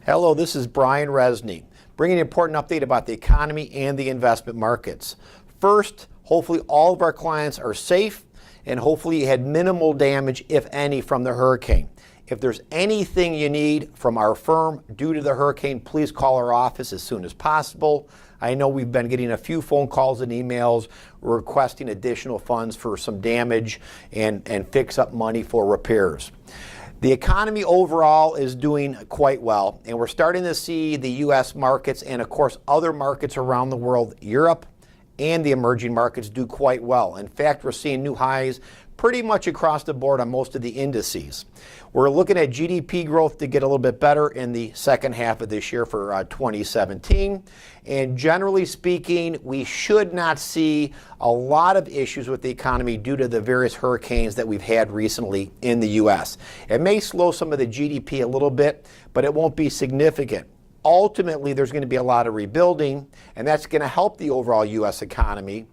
Hello, this is Brian Resney, bringing an important update about the economy and the investment markets. First, hopefully all of our clients are safe and hopefully you had minimal damage, if any, from the hurricane. If there's anything you need from our firm due to the hurricane, please call our office as soon as possible. I know we've been getting a few phone calls and emails requesting additional funds for some damage and fix-up money for repairs. The economy overall is doing quite well, and we're starting to see the U.S. markets and, of course, other markets around the world, Europe and the emerging markets, do quite well. In fact, we're seeing new highs pretty much across the board on most of the indices. We're looking at GDP growth to get a little bit better in the second half of this year for 2017. And generally speaking, we should not see a lot of issues with the economy due to the various hurricanes that we've had recently in the U.S. It may slow some of the GDP a little bit, but it won't be significant. Ultimately, there's going to be a lot of rebuilding, and that's going to help the overall U.S. economy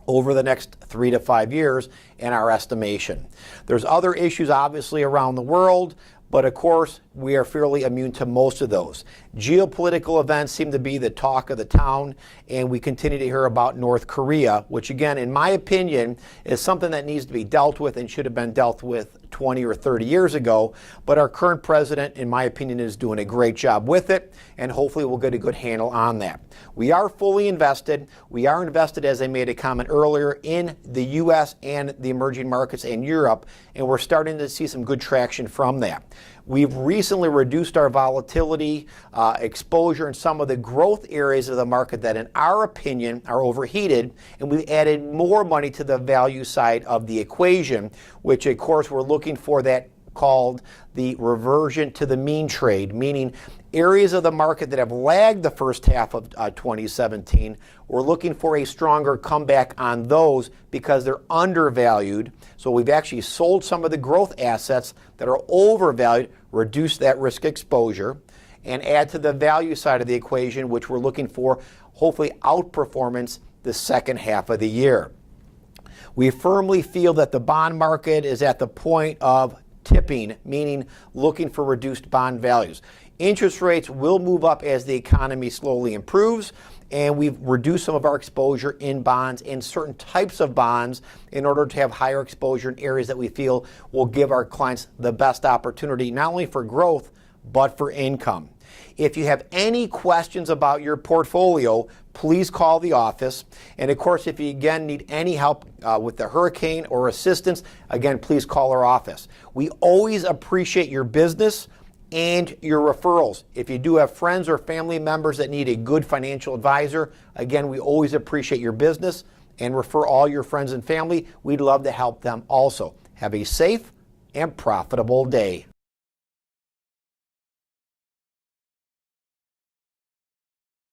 over the next 3 to 5 years in our estimation. There's other issues obviously around the world, but of course we are fairly immune to most of those. Geopolitical events seem to be the talk of the town, and we continue to hear about North Korea, which again, in my opinion, is something that needs to be dealt with and should have been dealt with 20 or 30 years ago. But our current president, in my opinion, is doing a great job with it, and hopefully we'll get a good handle on that. We are fully invested. We are invested, as I made a comment earlier, in the U.S. and the emerging markets and Europe, and we're starting to see some good traction from that. We've recently reduced our volatility exposure in some of the growth areas of the market that, in our opinion, are overheated, and we've added more money to the value side of the equation, which, of course, we're looking for that called the reversion to the mean trade, meaning areas of the market that have lagged the first half of 2017, we're looking for a stronger comeback on those because they're undervalued. So we've actually sold some of the growth assets that are overvalued, reduce that risk exposure, and add to the value side of the equation, which we're looking for hopefully outperformance the second half of the year. We firmly feel that the bond market is at the point of tipping, meaning looking for reduced bond values. Interest rates will move up as the economy slowly improves, and we've reduced some of our exposure in bonds, in certain types of bonds, in order to have higher exposure in areas that we feel will give our clients the best opportunity, not only for growth, but for income. If you have any questions about your portfolio, please call the office. And of course, if you again need any help with the hurricane or assistance, again, please call our office. We always appreciate your business and your referrals. If you do have friends or family members that need a good financial advisor, again, we always appreciate your business and refer all your friends and family. We'd love to help them also. Have a safe and profitable day.